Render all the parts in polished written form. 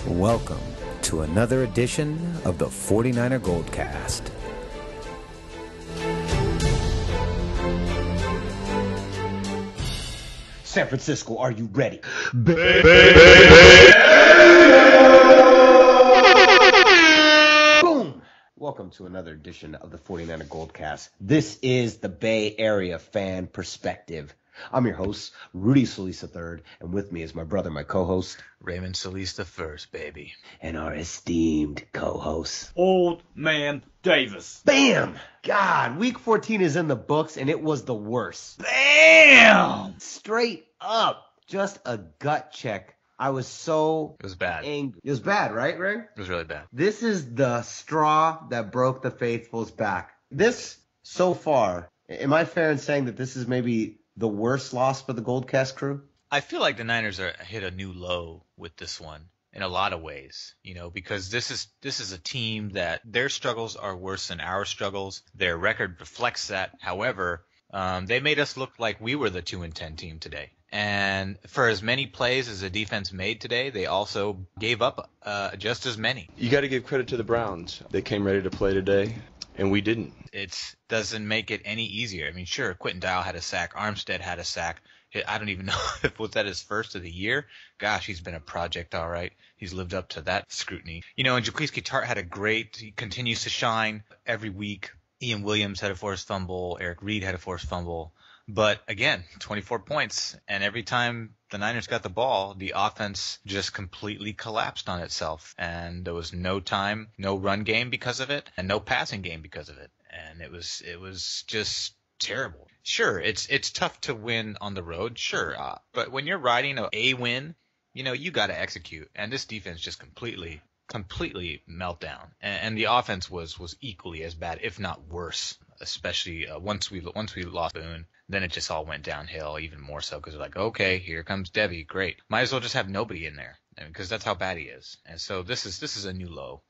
Welcome to another edition of the 49er Goldcast. San Francisco, are you ready? Boom! Welcome to another edition of the 49er Goldcast. This is the Bay Area fan perspective. I'm your host, Rudy Solis III, and with me is my brother, my co-host, Raymond Solis the first, baby. and our esteemed co-host, Old Man Davis. Bam! God, week 14 is in the books, and it was the worst. Bam! Straight up, just a gut check. I was so It was bad. angry. It was bad, right, Ray? It was really bad. This is the straw that broke the faithful's back. This, so far, am I fair in saying that this is maybe the worst loss for the Goldcast crew? I feel like the Niners hit a new low with this one in a lot of ways, because this is a team that their struggles are worse than our struggles. Their record reflects that. However, they made us look like we were the 2-10 team today. And for as many plays as the defense made today, they also gave up just as many. You got to give credit to the Browns. They came ready to play today, and we didn't. It doesn't make it any easier. I mean, sure, Quentin Dial had a sack. Armstead had a sack. I don't even know if was that his first of the year. Gosh, he's been a project, all right. He's lived up to that scrutiny. And Jaquiski Tartt had he continues to shine every week. Ian Williams had a forced fumble. Eric Reed had a forced fumble. But again, 24 points, and every time the Niners got the ball, the offense just completely collapsed on itself. And there was no run game because of it, and no passing game because of it. And it was just terrible. Sure, it's tough to win on the road, sure. But when you're riding a win, you got to execute. And this defense just completely meltdown. And the offense was equally as bad, if not worse, especially once we lost Boone. Then it just all went downhill even more so because they're like, okay, here comes Debbie. Great. Might as well just have nobody in there because that's how bad he is. And so this is a new low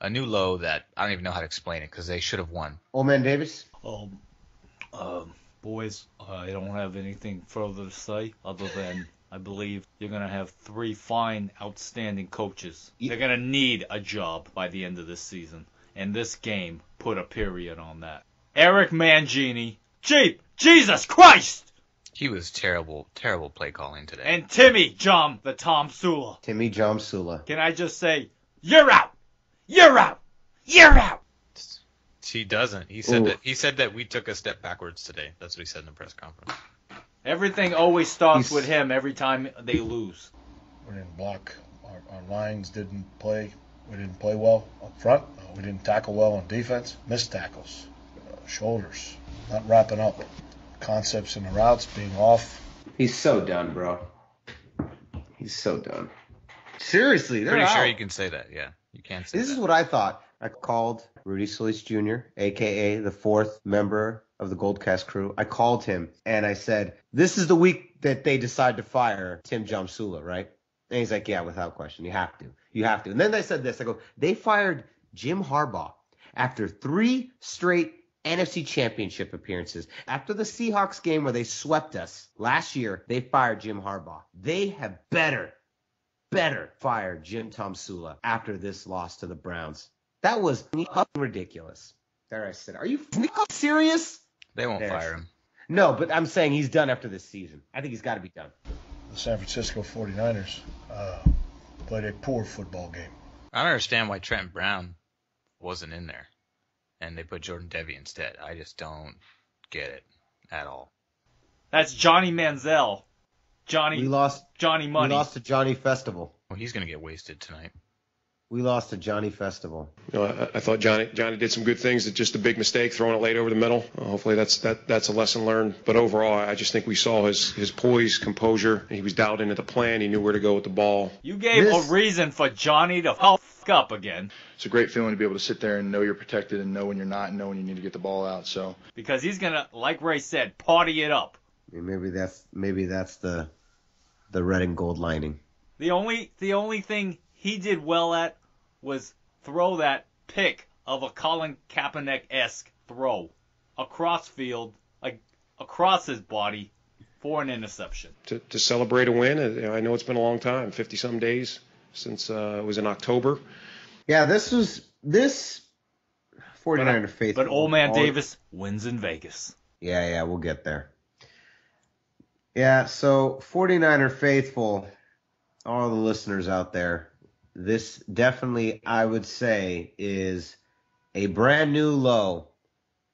that I don't even know how to explain it because they should have won. Old Man Davis? Boys, I don't have anything further to say other than I believe you're going to have 3 fine, outstanding coaches. They're going to need a job by the end of this season. And this game put a period on that. Eric Mangini. Jesus Christ! He was terrible play calling today. And Timmy Jom, the Tomsula. Timmy Tomsula. Can I just say, you're out! You're out! You're out! He doesn't. He said that we took a step backwards today. That's what he said in the press conference. Everything always starts with him every time they lose. We didn't block. Our lines didn't play. We didn't play well up front. We didn't tackle well on defense. Missed tackles. Shoulders. Not wrapping up. Concepts in the routes being off. He's so done, bro. He's so done. Seriously, they're Pretty out. sure you can say that, yeah. You can't say This that. is what I thought. I called Rudy Solis Jr., a.k.a. the 4th member of the Goldcast crew. I called him, and I said, this is the week that they decide to fire Tim Tomsula, right? And he's like, yeah, without question. You have to. You have to. And then they said this. I go, they fired Jim Harbaugh after 3 straight NFC Championship appearances. After the Seahawks game where they swept us last year, they fired Jim Harbaugh. They have better fire Jim Tomsula after this loss to the Browns. That was ridiculous. There I said, are you serious? They won't fire him. No, but I'm saying he's done after this season. I think he's got to be done. The San Francisco 49ers played a poor football game. I don't understand why Trent Brown wasn't in there. And they put Jordan Devy instead. I just don't get it at all. That's Johnny Manziel. Johnny Money. We lost to Johnny Festival. Well, he's going to get wasted tonight. We lost to Johnny Festival. I thought Johnny did some good things. It's just a big mistake throwing it late over the middle. Hopefully that's a lesson learned. But overall, I just think we saw his poise, composure. He was dialed into the plan. He knew where to go with the ball. You gave a reason for Johnny to fuck up again. It's a great feeling to be able to sit there and know you're protected and know when you're not and know when you need to get the ball out. So because he's gonna, like Ray said, party it up. Maybe that's the red and gold lining. The only thing he did well at was throw that pick of a Colin Kaepernick-esque throw across field, like across his body, for an interception. To celebrate a win, I know it's been a long time, 50-some days. since it was in October. Yeah, this 49er faithful. But old man Davis wins in Vegas. Yeah, we'll get there. Yeah, so 49er faithful, all the listeners out there, this definitely, I would say, is a brand new low,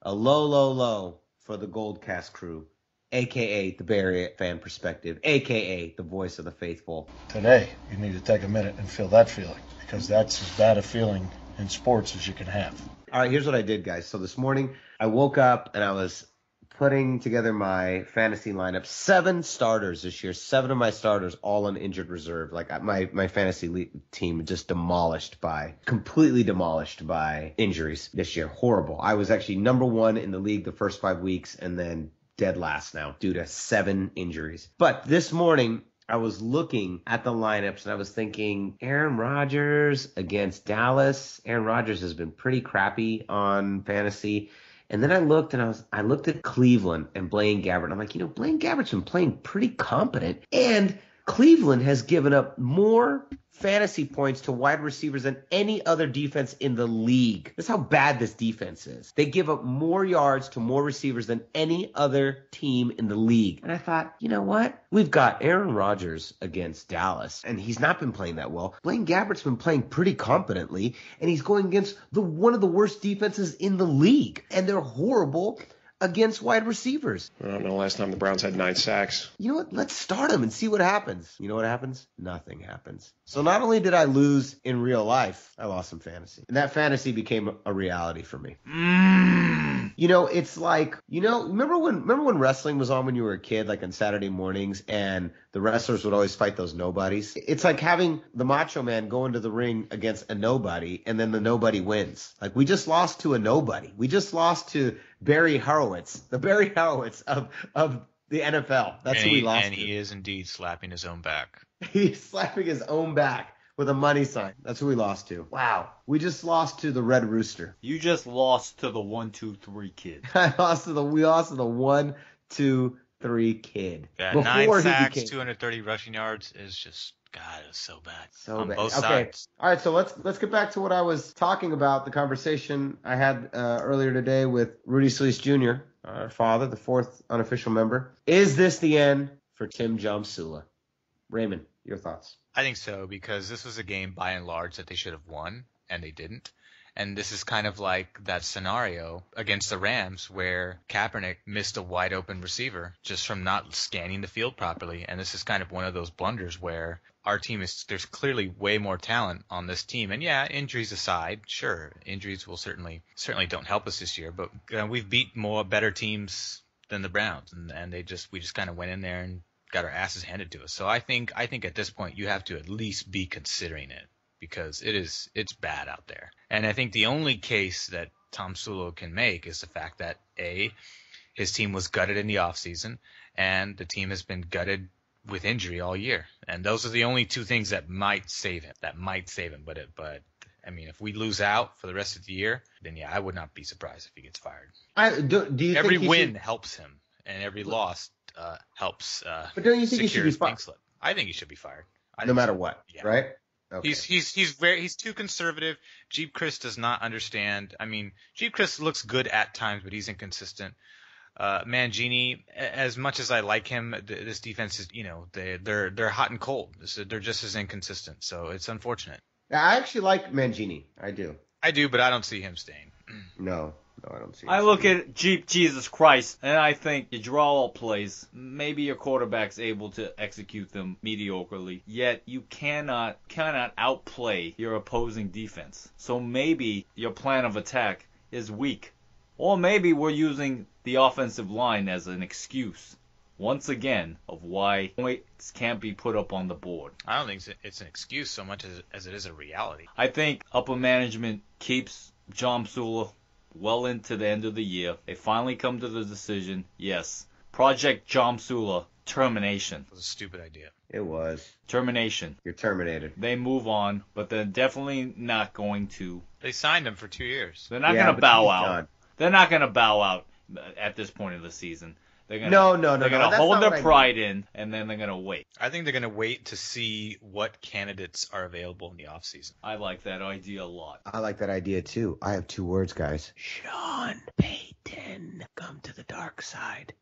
a low for the Goldcast crew, a.k.a. the Bay Area fan perspective, a.k.a. the voice of the faithful. Today, you need to take a minute and feel that feeling, because that's as bad a feeling in sports as you can have. All right, here's what I did, guys. So this morning, I woke up and I was putting together my fantasy lineup. 7 starters this year. 7 of my starters all on injured reserve. Like my fantasy team just completely demolished by injuries this year. Horrible. I was actually number 1 in the league the first 5 weeks and then dead last now due to 7 injuries. But this morning, I was looking at the lineups and I was thinking Aaron Rodgers against Dallas. Aaron Rodgers has been pretty crappy on fantasy. And then I looked at Cleveland and Blaine Gabbert. And I'm like, Blaine Gabbert's been playing pretty competent. And Cleveland has given up more fantasy points to wide receivers than any other defense in the league. That's how bad this defense is. They give up more yards to more receivers than any other team in the league. And I thought, you know what? We've got Aaron Rodgers against Dallas, and he's not been playing that well. Blaine Gabbert's been playing pretty competently, and he's going against one of the worst defenses in the league. And they're horrible against wide receivers. I don't know the last time the Browns had 9 sacks. You know what? Let's start him and see what happens. You know what happens? Nothing happens. So not only did I lose in real life, I lost some fantasy. And that fantasy became a reality for me. It's like, remember when wrestling was on when you were a kid, like on Saturday mornings, and the wrestlers would always fight those nobodies? It's like having the Macho Man go into the ring against a nobody, and then the nobody wins. Like, we just lost to a nobody. We just lost to Barry Horowitz, the Barry Horowitz of the NFL. That's who we lost to. And he is indeed slapping his own back. He's slapping his own back with a money sign. That's who we lost to. Wow. We just lost to the Red Rooster. You just lost to the 1-2-3 kid. We lost to the 1-2-3 kid. Yeah, Before 9 sacks, 230 rushing yards is just, God, it's so bad. So on bad. both Okay. sides. All right, so let's get back to what I was talking about, the conversation I had earlier today with Rudy Solis Jr., our father, the 4th unofficial member. Is this the end for Tim Tomsula? Raymond, your thoughts? I think so, because this was a game by and large that they should have won, and they didn't. And this is kind of like that scenario against the Rams where Kaepernick missed a wide open receiver just from not scanning the field properly. And this is kind of one of those blunders where our team there's clearly way more talent on this team. And yeah, injuries aside, sure, injuries will certainly don't help us this year, but we've beat better teams than the Browns, and we just kind of went in there and got our asses handed to us. So I think at this point you have to at least be considering it, because it's bad out there. And I think the only case that Tomsula can make is the fact that A, his team was gutted in the offseason, and the team has been gutted with injury all year. And those are the only 2 things that might save him. But I mean, if we lose out for the rest of the year, then yeah, I would not be surprised if he gets fired. Do you every think win helps him, and every loss helps. But don't you think he should be fired? I think he should be fired. No matter what, yeah. Right? Okay. He's too conservative. Jeep Chris does not understand. I mean, Jeep Chris looks good at times, but he's inconsistent. Mangini, as much as I like him, this defense is, they're hot and cold. They're just as inconsistent. So it's unfortunate. I actually like Mangini. I do, but I don't see him staying. No, I don't see him I look at Jeep Jesus Christ, and I think you draw all plays. Maybe your quarterback's able to execute them mediocrely, yet you cannot outplay your opposing defense. So maybe your plan of attack is weak. Or maybe we're using the offensive line as an excuse, once again, of why points can't be put up on the board. I don't think it's an excuse so much as it is a reality. I think upper management keeps Tomsula well into the end of the year. They finally come to the decision, yes, Project Tomsula, termination. It was a stupid idea. It was. Termination. You're terminated. They move on, but they're definitely not going to. They signed him for 2 years. They're not going to bow out. They're not going to bow out at this point of the season. They're gonna No. They're gonna That's hold not their what I pride in, and then they're gonna wait. I think they're going to wait to see what candidates are available in the offseason. I like that idea a lot. I like that idea too. I have 2 words, guys. Sean Payton, come to the dark side.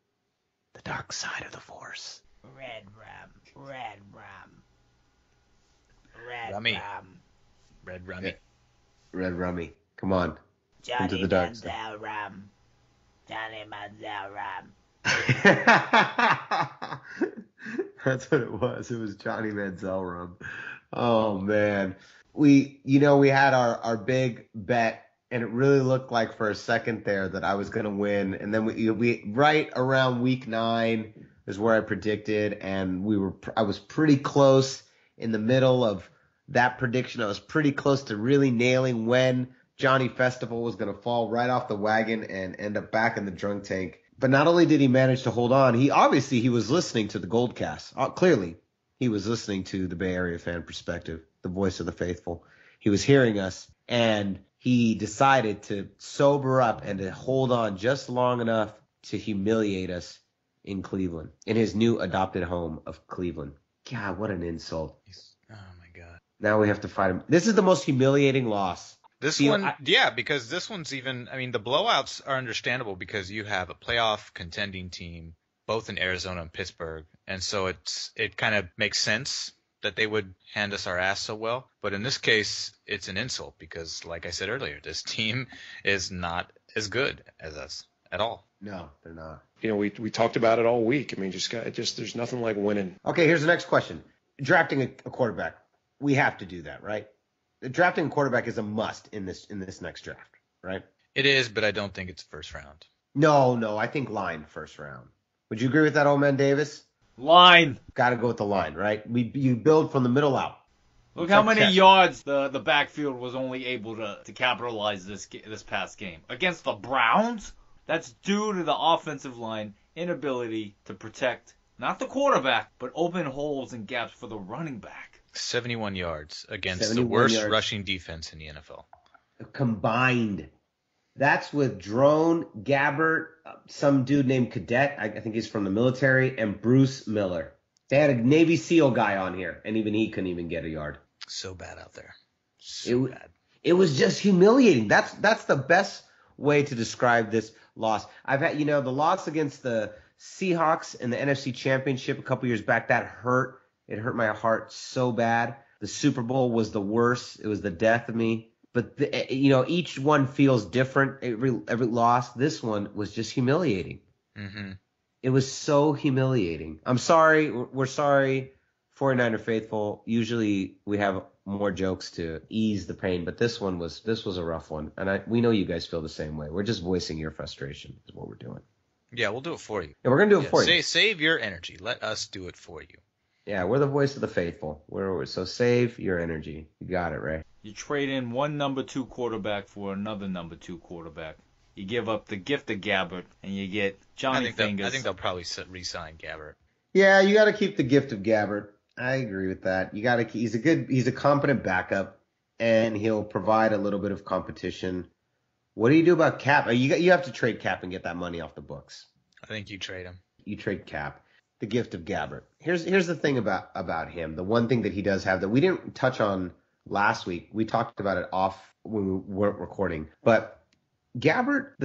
The dark side of the Force. Red rum. Rummy. Red Rummy. Yeah. Red Rummy. Come on. Johnny Into the dark side. Manziel rum. Johnny Manziel rum. That's what it was. It was Johnny Manziel rum. Oh man. We had our big bet, and it really looked like for a second there that I was going to win. And then we right around week 9 is where I predicted, and I was pretty close in the middle of that prediction. I was pretty close to really nailing when Johnny Festival was going to fall right off the wagon and end up back in the drunk tank. But not only did he manage to hold on, he was listening to the Goldcast. Clearly, he was listening to the Bay Area fan perspective, the voice of the faithful. He was hearing us, and he decided to sober up and to hold on just long enough to humiliate us in Cleveland, in his new adopted home of Cleveland. God, what an insult. Oh, my God. Now we have to fight him. This is the most humiliating loss. Because this one's even, I mean, the blowouts are understandable because you have a playoff contending team, both in Arizona and Pittsburgh. And so it kind of makes sense that they would hand us our ass so well. But in this case, it's an insult because, like I said earlier, this team is not as good as us at all. No, they're not. We talked about it all week. I mean, there's nothing like winning. Okay, here's the next question. Drafting a quarterback. We have to do that, right? Drafting a quarterback is a must in this next draft, right? It is, but I don't think it's first round. No, I think line first round. Would you agree with that, old man Davis? Line. Got to go with the line, right? You build from the middle out. Look how many yards the backfield was only able to capitalize this past game. Against the Browns? That's due to the offensive line inability to protect, not the quarterback, but open holes and gaps for the running back. 71 yards against the worst rushing defense in the NFL. Combined. That's with Drone, Gabbert, some dude named Cadet, I think he's from the military, and Bruce Miller. They had a Navy SEAL guy on here, and even he couldn't even get a yard. So bad out there. Bad. It was just humiliating. That's the best way to describe this loss. I've had, the loss against the Seahawks in the NFC Championship a couple years back, that hurt. It hurt my heart so bad. The Super Bowl was the worst. It was the death of me. But, each one feels different. Every loss. This one was just humiliating. Mm-hmm. It was so humiliating. I'm sorry. We're sorry, 49er faithful. Usually we have more jokes to ease the pain, but this was a rough one. And we know you guys feel the same way. We're just voicing your frustration is what we're doing. Yeah, we'll do it for you. Yeah, we're going to do it for you. Save your energy. Let us do it for you. Yeah, we're the voice of the faithful. So save your energy. You got it, Ray. You trade in one number 2 quarterback for another number 2 quarterback. You give up the gift of Gabbert, and you get Johnny Fingers. I think they'll probably re-sign Gabbert. Yeah, you got to keep the gift of Gabbert. I agree with that. He's a competent backup, and he'll provide a little bit of competition. What do you do about Kap? You have to trade Kap and get that money off the books. I think you trade him. You trade Kap. The gift of Gabbert. Here's the thing about him. The one thing that he does have that we didn't touch on last week. We talked about it off when we weren't recording. But Gabbert,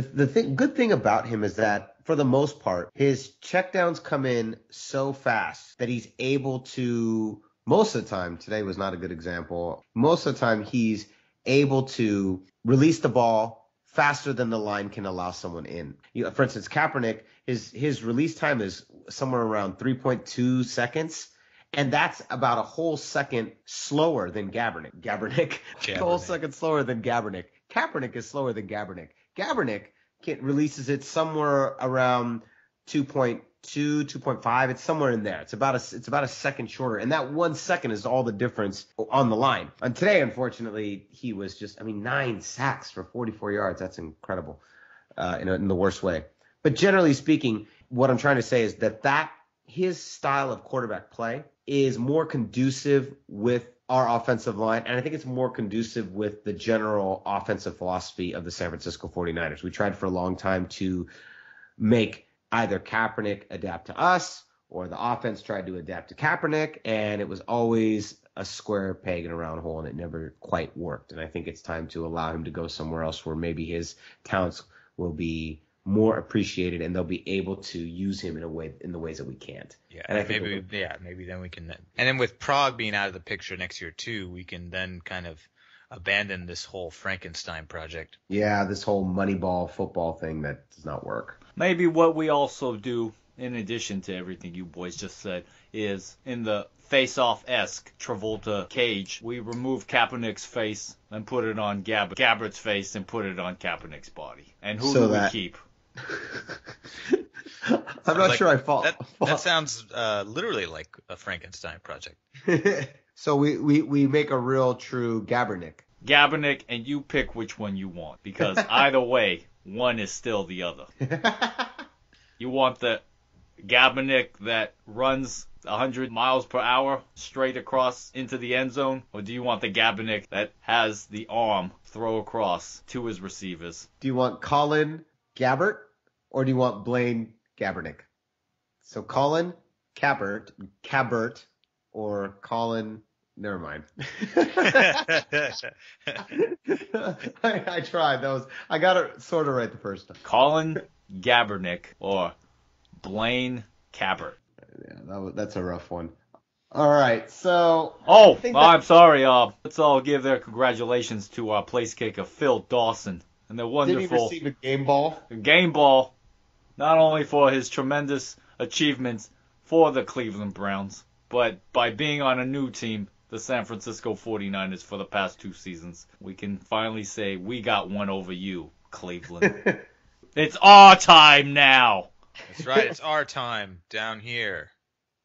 good thing about him is that for the most part, his checkdowns come in so fast that he's able to, most of the time, today was not a good example, most of the time he's able to release the ball faster than the line can allow someone in. For instance, Kaepernick, his release time is somewhere around 3.2 seconds, and that's about a whole second slower than Kaepernick. A whole second slower than Kaepernick. Kaepernick is slower than Kaepernick. Kaepernick releases it somewhere around 2.2, 2.5. It's somewhere in there. It's about a second shorter, and that 1 second is all the difference on the line. And today, unfortunately, he was just 9 sacks for 44 yards. That's incredible in the worst way. But generally speaking, what I'm trying to say is that his style of quarterback play is more conducive with our offensive line, and I think it's more conducive with the general offensive philosophy of the San Francisco 49ers. We tried for a long time to make either Kaepernick adapt to us or the offense tried to adapt to Kaepernick, and it was always a square peg in a round hole, and it never quite worked. And I think it's time to allow him to go somewhere else where maybe his talents will be more appreciated, and they'll be able to use him in the ways that we can't. Yeah, and I think maybe then we can. And then with Prague being out of the picture next year too, we can then kind of abandon this whole Frankenstein project. Yeah, this whole Moneyball football thing that does not work. Maybe what we also do, in addition to everything you boys just said, is in the face-off-esque Travolta cage, we remove Kaepernick's face and put it on Gabbert's face and put it on Kaepernick's body. And who do we keep? I'm not sure I follow. That sounds literally like a Frankenstein project. So we make a real true Gabbernick. Gabbernick, and you pick which one you want, because either way, one is still the other. You want the Gabbernick that runs 100 miles per hour straight across into the end zone, or do you want the Gabbernick that has the arm throw across to his receivers? Do you want Colin Gabbert, or do you want Blaine Gabbernick? So Colin Gabbert, or Colin. Never mind. I tried. I got it sort of right the first time. Colin Gabbernick or Blaine Gabbert. Yeah, that's a rough one. All right, so. I'm sorry. Let's all give their congratulations to our place kicker Phil Dawson and the wonderful. Did he receive a game ball? Game ball, not only for his tremendous achievements for the Cleveland Browns, but by being on a new team, the San Francisco 49ers, for the past 2 seasons. We can finally say we got one over you, Cleveland. It's our time now. That's right. It's our time down here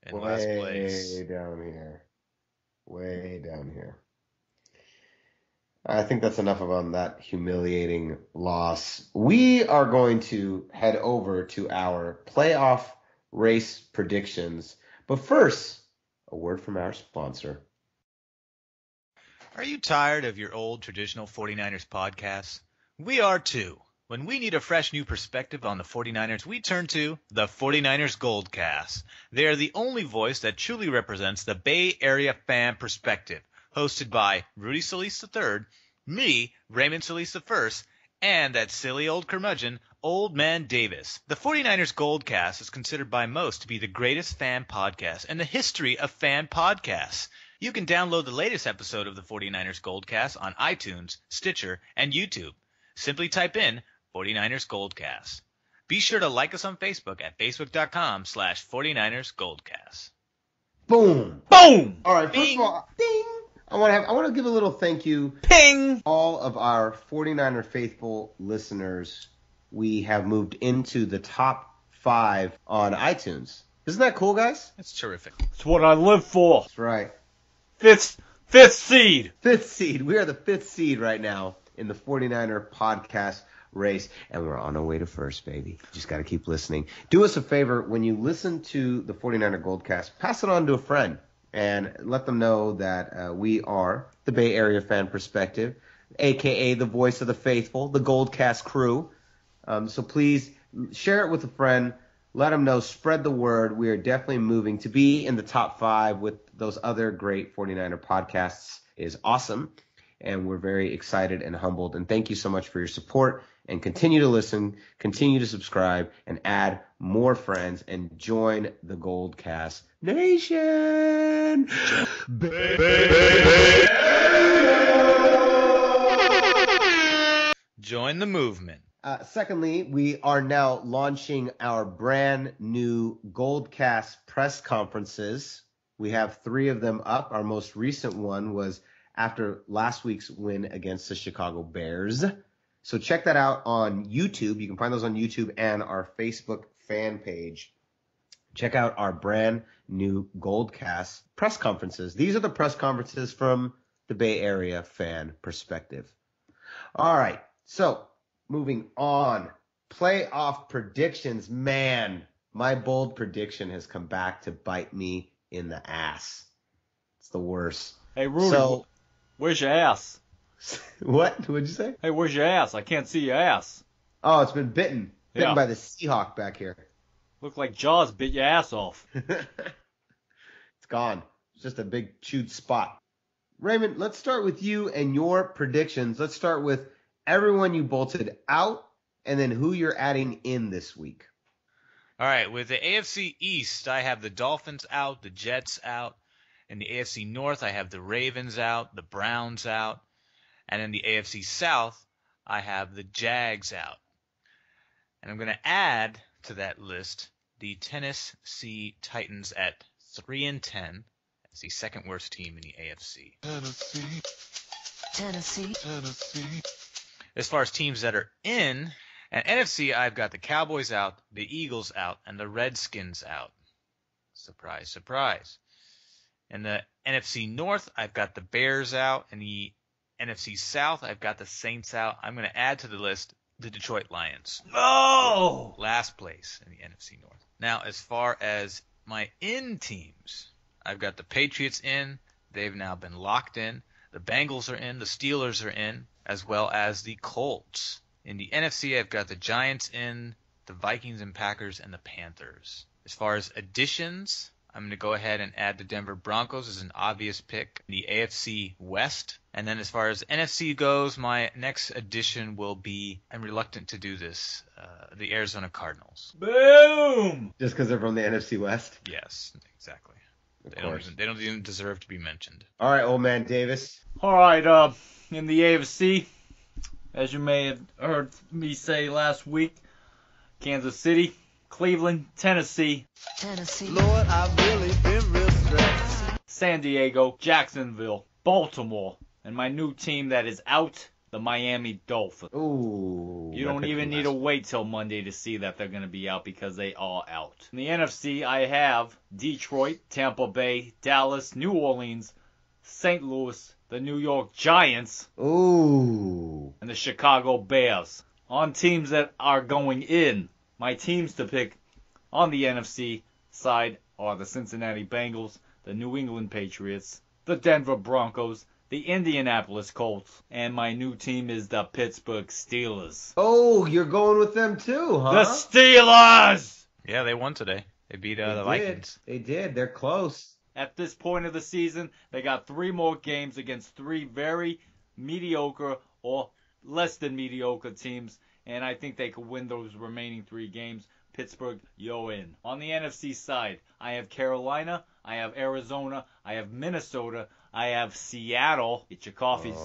in last place. Way down here. I think that's enough on that humiliating loss. We are going to head over to our playoff race predictions. But first, a word from our sponsor. Are you tired of your old traditional 49ers podcasts? We are too. When we need a fresh new perspective on the 49ers, we turn to the 49ers Goldcast. They are the only voice that truly represents the Bay Area fan perspective. Hosted by Rudy Solis III, me, Raymond Solis I, and that silly old curmudgeon, Old Man Davis. The 49ers Goldcast is considered by most to be the greatest fan podcast in the history of fan podcasts. You can download the latest episode of the 49ers Goldcast on iTunes, Stitcher, and YouTube. Simply type in 49ers Goldcast. Be sure to like us on Facebook at facebook.com/49ers Goldcast. Boom. Boom. All right, first of all, ding. I want to give a little thank you. Ping. All of our 49er faithful listeners. We have moved into the top 5 on iTunes. Isn't that cool, guys? That's terrific. It's what I live for. That's right. Fifth seed. 5th seed. We are the 5th seed right now in the 49er podcast race, and we're on our way to first, baby. Just got to keep listening. Do us a favor, when you listen to the 49er Goldcast, pass it on to a friend and let them know that we are the Bay Area fan perspective, a.k.a. the voice of the faithful, the Goldcast crew. So please share it with a friend. Let them know. Spread the word. We are definitely moving to be in the top 5 with those other great 49er podcasts. It is awesome. And we're very excited and humbled. And thank you so much for your support. And continue to listen, continue to subscribe, and add more friends, and join the Goldcast Nation. Join the movement. Secondly, we are now launching our brand new Goldcast press conferences. We have 3 of them up. Our most recent one was after last week's win against the Chicago Bears. So check that out on YouTube. You can find those on YouTube and our Facebook fan page. Check out our brand new Goldcast press conferences. These are the press conferences from the Bay Area fan perspective. All right, so moving on. Playoff predictions. Man, my bold prediction has come back to bite me in the ass. It's the worst. Hey, Rudy, where's your ass? What? What'd you say? Hey, where's your ass? I can't see your ass. Oh, it's been bitten. Bitten Yeah. by the Seahawk back here. Looked like Jaws bit your ass off. It's gone. It's just a big chewed spot. Raymond, let's start with you and your predictions. Let's start with everyone you bolted out and then who you're adding in this week. All right, with the AFC East, I have the Dolphins out, the Jets out. In the AFC North, I have the Ravens out, the Browns out. And in the AFC South, I have the Jags out. And I'm going to add to that list the Tennessee Titans at 3-10 as the second worst team in the AFC. Tennessee. As far as teams that are in, and NFC, I've got the Cowboys out, the Eagles out, and the Redskins out. Surprise, surprise. In the NFC North, I've got the Bears out. In the NFC South, I've got the Saints out. I'm going to add to the list the Detroit Lions. No! Last place in the NFC North. Now, as far as my in teams, I've got the Patriots in. They've now been locked in. The Bengals are in. The Steelers are in, as well as the Colts. In the NFC, I've got the Giants in, the Vikings and Packers, and the Panthers. As far as additions, I'm going to go ahead and add the Denver Broncos as an obvious pick in the AFC West. And then as far as NFC goes, my next addition will be, I'm reluctant to do this, the Arizona Cardinals. Boom! Just because they're from the NFC West? Yes, exactly. Of course. They don't even deserve to be mentioned. All right, old man Davis. All right, in the AFC, as you may have heard me say last week, Kansas City, Cleveland, Tennessee. Lord, I've really been real stressed. San Diego, Jacksonville, Baltimore, and my new team that is out, the Miami Dolphins. Ooh. You don't even need to wait till Monday to see that they're going to be out because they are out. In the NFC, I have Detroit, Tampa Bay, Dallas, New Orleans, St. Louis, the New York Giants, ooh, and the Chicago Bears. On teams that are going in, my teams to pick on the NFC side are the Cincinnati Bengals, the New England Patriots, the Denver Broncos, the Indianapolis Colts, and my new team is the Pittsburgh Steelers. Oh, you're going with them too, huh? The Steelers! Yeah, they won today. They beat the Vikings. They did. They're close. At this point of the season, they got 3 more games against 3 very mediocre or less than mediocre teams, and I think they could win those remaining 3 games. Pittsburgh, you're in. On the NFC side, I have Carolina, I have Arizona, I have Minnesota, I have Seattle. Get your coffees.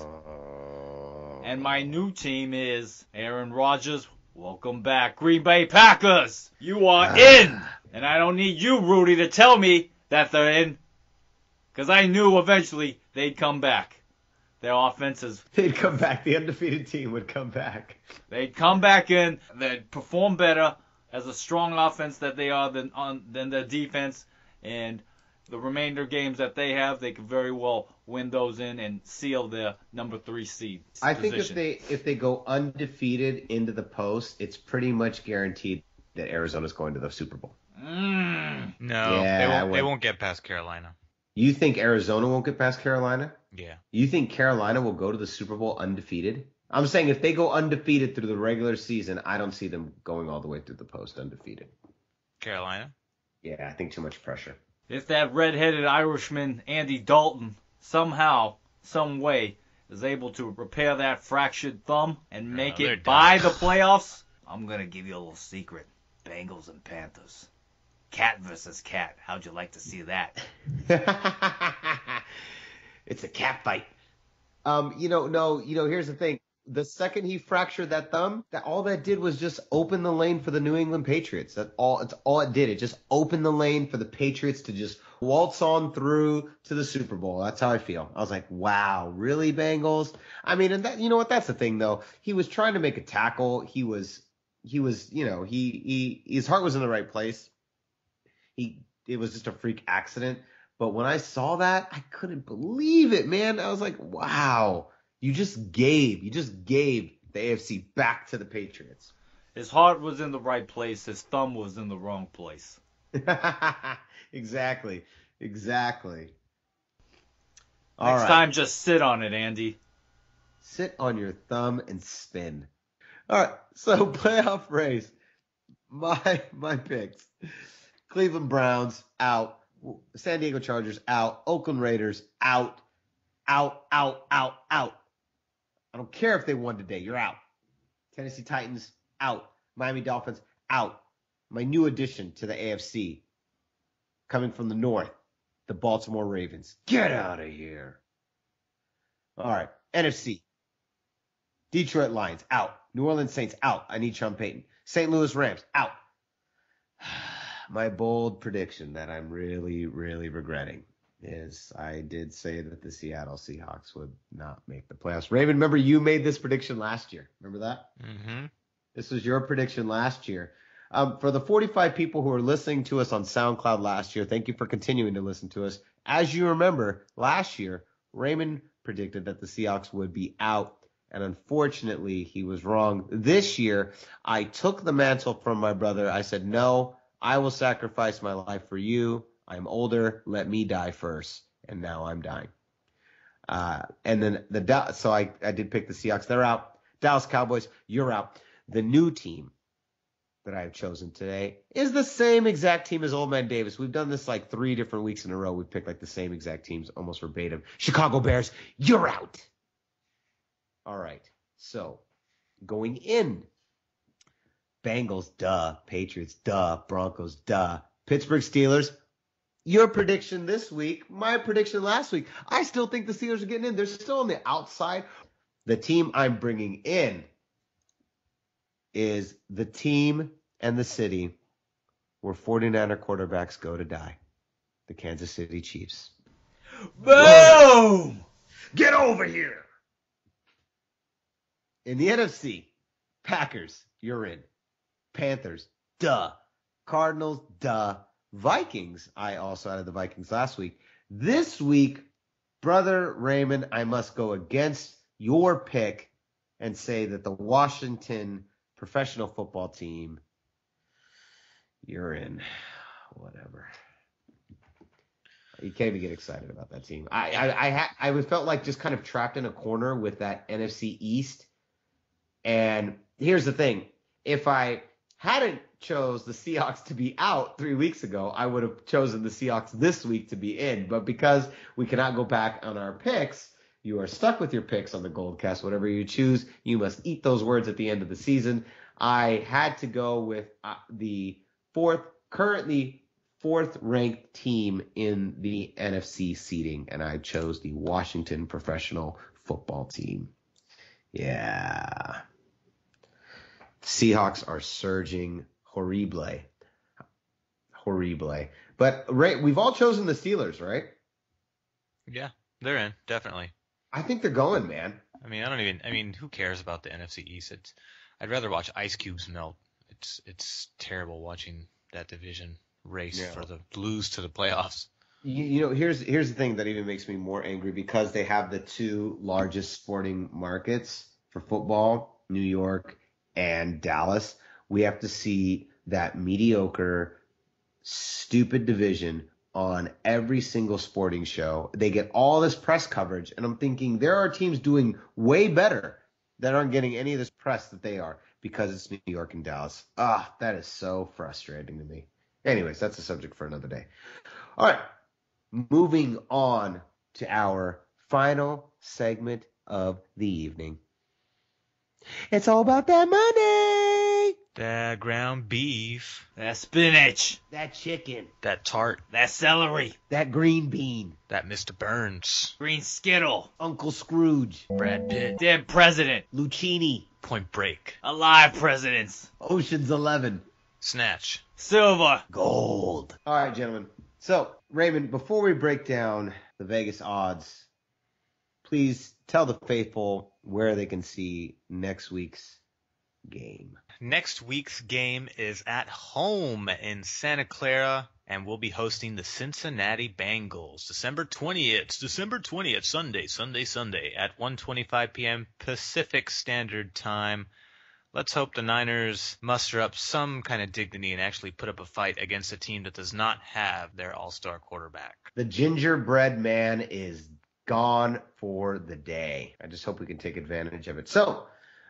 And my new team is Aaron Rodgers. Welcome back, Green Bay Packers. You are in. And I don't need you, Rudy, to tell me that they're in. Because I knew eventually they'd come back. Their offenses. They'd come back. The undefeated team would come back. They'd come back in. They'd perform better as a strong offense that they are than their defense. And the remainder games that they have, they could very well win those in and seal their number 3 seed I position. think if they go undefeated into the post, it's pretty much guaranteed that Arizona's going to the Super Bowl. No, Yeah, they won't get past Carolina. You think Arizona won't get past Carolina? Yeah. You think Carolina will go to the Super Bowl undefeated? I'm saying if they go undefeated through the regular season, I don't see them going all the way through the post undefeated. Carolina? Yeah, I think too much pressure. If that red-headed Irishman, Andy Dalton, somehow, some way, is able to repair that fractured thumb and make it by the playoffs, I'm going to give you a little secret. Bengals and Panthers. Cat versus cat. How'd you like to see that? It's a cat fight. Here's the thing. The second he fractured that thumb, all that did was just open the lane for the New England Patriots. It's all it did. It just opened the lane for the Patriots to just waltz on through to the Super Bowl. That's how I feel. I was like, wow, really, Bengals? I mean, and that, you know what? That's the thing, though. He was trying to make a tackle. His heart was in the right place. It was just a freak accident. But when I saw that, I couldn't believe it, man. I was like, wow. You just gave the AFC back to the Patriots. His heart was in the right place. His thumb was in the wrong place. Exactly. Next time, just sit on it, Andy. Sit on your thumb and spin. All right, so playoff race. My picks. Cleveland Browns, out. San Diego Chargers, out. Oakland Raiders, out. Out. I don't care if they won today. You're out. Tennessee Titans, out. Miami Dolphins, out. My new addition to the AFC, coming from the north, the Baltimore Ravens. Get out of here. All right. NFC. Detroit Lions, out. New Orleans Saints, out. I need Sean Payton. St. Louis Rams, out. My bold prediction that I'm really, really regretting is I did say that the Seattle Seahawks would not make the playoffs. Raven, remember you made this prediction last year. Remember that? Mm-hmm. This was your prediction last year. For the 45 people who are listening to us on SoundCloud last year, thank you for continuing to listen to us. As you remember, last year, Raymond predicted that the Seahawks would be out, and unfortunately, he was wrong. This year, I took the mantle from my brother. I said, no, I will sacrifice my life for you. I'm older. Let me die first. And now I'm dying. And then so I did pick the Seahawks. They're out. Dallas Cowboys, you're out. The new team that I have chosen today is the same exact team as Old Man Davis. We've done this like 3 different weeks in a row. We've picked like the same exact teams, almost verbatim. Chicago Bears, you're out. All right. So going in, Bengals, duh. Patriots, duh. Broncos, duh. Pittsburgh Steelers, your prediction this week, my prediction last week. I still think the Steelers are getting in. They're still on the outside. The team I'm bringing in is the team and the city where 49er quarterbacks go to die. The Kansas City Chiefs. Boom! Get over here. In the NFC, Packers, you're in. Panthers, duh. Cardinals, duh. Vikings, I also added the Vikings last week. This week, brother Raymond, I must go against your pick and say that the Washington professional football team, you're in. Whatever. You can't even get excited about that team. I felt like just kind of trapped in a corner with that NFC East. And here's the thing. If I hadn't chose the Seahawks to be out 3 weeks ago, I would have chosen the Seahawks this week to be in. But because we cannot go back on our picks, you are stuck with your picks on the Goldcast. Whatever you choose, you must eat those words at the end of the season. I had to go with the currently fourth ranked team in the NFC seeding, and I chose the Washington professional football team. Yeah. Seahawks are surging horrible. But we've all chosen the Steelers, right? Yeah, they're in, definitely. I think they're going, man. I mean, who cares about the NFC East? I'd rather watch ice cubes melt. It's terrible watching that division race for the lose to the playoffs. You know, here's the thing that even makes me more angry, because they have the 2 largest sporting markets for football, New York and Dallas. We have to see that mediocre, stupid division on every single sporting show. They get all this press coverage, and I'm thinking there are teams doing way better that aren't getting any of this press that they are, because it's New York and Dallas. That is so frustrating to me. Anyways, that's a subject for another day. All right, moving on to our final segment of the evening. It's all about that money. That ground beef. That spinach. That chicken. That tart. That celery. That green bean. That Mr. Burns. Green Skittle. Uncle Scrooge. Brad Pitt. Dead President. Lucchini. Point Break. Alive Presidents. Ocean's 11. Snatch. Silver. Gold. All right, gentlemen. So, Raymond, before we break down the Vegas odds, please tell the faithful where they can see next week's game. Next week's game is at home in Santa Clara, and we'll be hosting the Cincinnati Bengals. December 20th, Sunday at 1:25 p.m. Pacific Standard Time. Let's hope the Niners muster up some kind of dignity and actually put up a fight against a team that does not have their all-star quarterback. The gingerbread man is gone for the day. I just hope we can take advantage of it. So,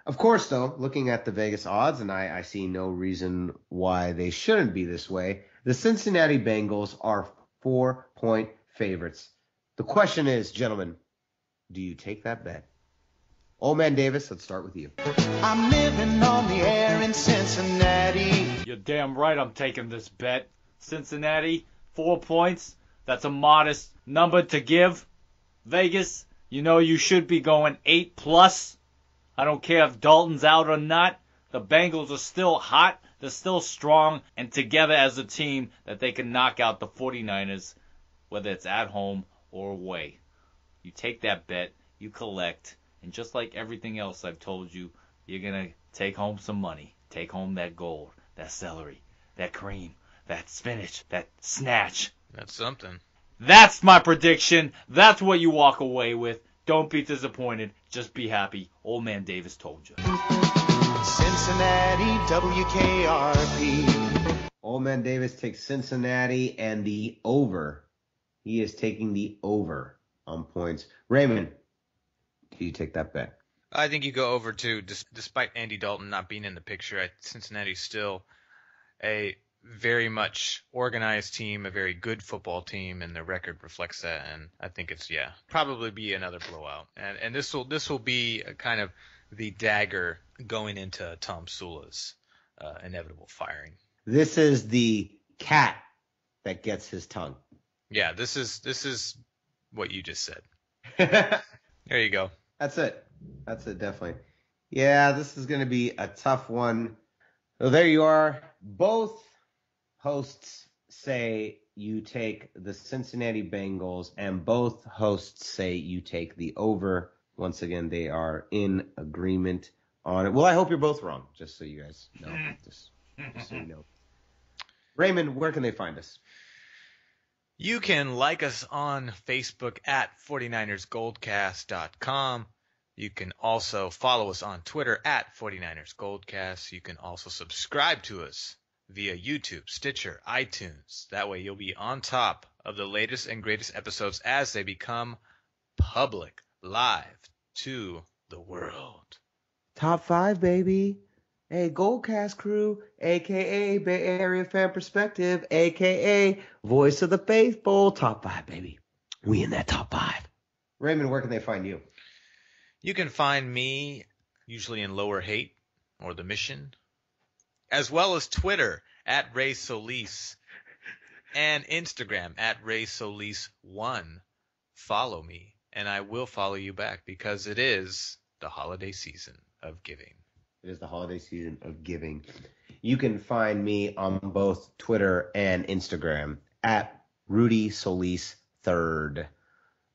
Of course, though, looking at the Vegas odds, and I see no reason why they shouldn't be this way, the Cincinnati Bengals are 4-point favorites. The question is, gentlemen, do you take that bet? Old Man Davis, let's start with you. I'm living on the air in Cincinnati. You're damn right I'm taking this bet. Cincinnati, 4 points. That's a modest number to give. Vegas, you know you should be going 8+. I don't care if Dalton's out or not. The Bengals are still hot. They're still strong and together as a team that they can knock out the 49ers, whether it's at home or away. You take that bet, you collect, and just like everything else I've told you, you're going to take home some money. Take home that gold, that celery, that cream, that spinach, that snatch. That's something. That's my prediction. That's what you walk away with. Don't be disappointed. Just be happy. Old Man Davis told you. Cincinnati, WKRP. Old Man Davis takes Cincinnati and the over. He is taking the over on points. Raymond, do you take that bet? I think you go over too. Despite Andy Dalton not being in the picture, Cincinnati's still a very much organized team, a very good football team, and the record reflects that. And I think it's probably be another blowout. And this will be a kind of the dagger going into Tomsula's inevitable firing. This is the cat that gets his tongue. Yeah, this is what you just said. There you go. That's it, definitely. Yeah, this is going to be a tough one. So there you are. Both hosts say you take the Cincinnati Bengals, and both hosts say you take the over. Once again, they are in agreement on it. Well, I hope you're both wrong, just so you guys know. Just so you know. Raymond, where can they find us? You can like us on Facebook at 49ersgoldcast.com. You can also follow us on Twitter at 49ersgoldcast. You can also subscribe to us via YouTube, Stitcher, iTunes. That way you'll be on top of the latest and greatest episodes as they become public, live to the world. Top 5, baby. Hey, Goldcast crew, a.k.a. Bay Area Fan Perspective, a.k.a. Voice of the Faithful. Top 5, baby. We in that top 5. Raymond, where can they find you? You can find me usually in Lower Hate or The Mission, as well as Twitter at Ray Solis and Instagram at Ray Solis1. Follow me, and I will follow you back because it is the holiday season of giving. It is the holiday season of giving. You can find me on both Twitter and Instagram at Rudy Solis III.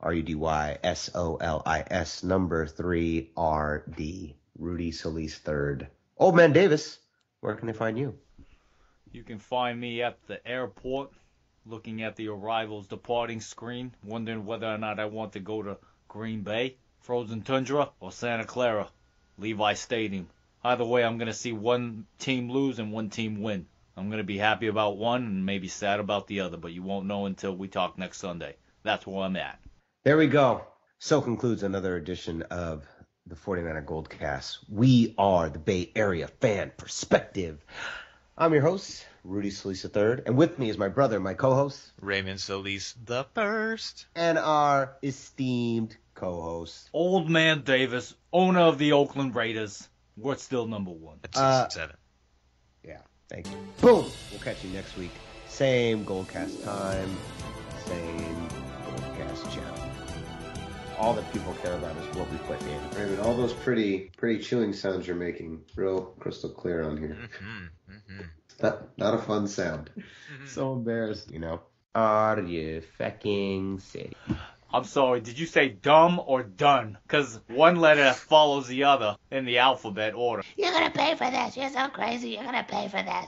RUDYSOLIS number 3 RD. Rudy Solis III. Old Man Davis, where can they find you? You can find me at the airport, looking at the arrivals departing screen, wondering whether or not I want to go to Green Bay, Frozen Tundra, or Santa Clara, Levi Stadium. Either way, I'm going to see one team lose and one team win. I'm going to be happy about one and maybe sad about the other, but you won't know until we talk next Sunday. That's where I'm at. There we go. So concludes another edition of the 49er Goldcast. We are the Bay Area Fan Perspective. I'm your host, Rudy Solis III, and with me is my brother, my co-host, Raymond Solis the First, and our esteemed co-host, Old Man Davis, owner of the Oakland Raiders. We're still number 1. At 7. Yeah, thank you. Boom! We'll catch you next week. Same Goldcast time, same Goldcast channel. All that people care about is what we put in. Raymond, all those pretty chewing sounds you're making, real crystal clear on here. Not a fun sound. So embarrassed, you know. Are you fucking sick? I'm sorry, did you say dumb or done? Because one letter follows the other in the alphabet order. You're gonna pay for this. You're so crazy. You're gonna pay for this.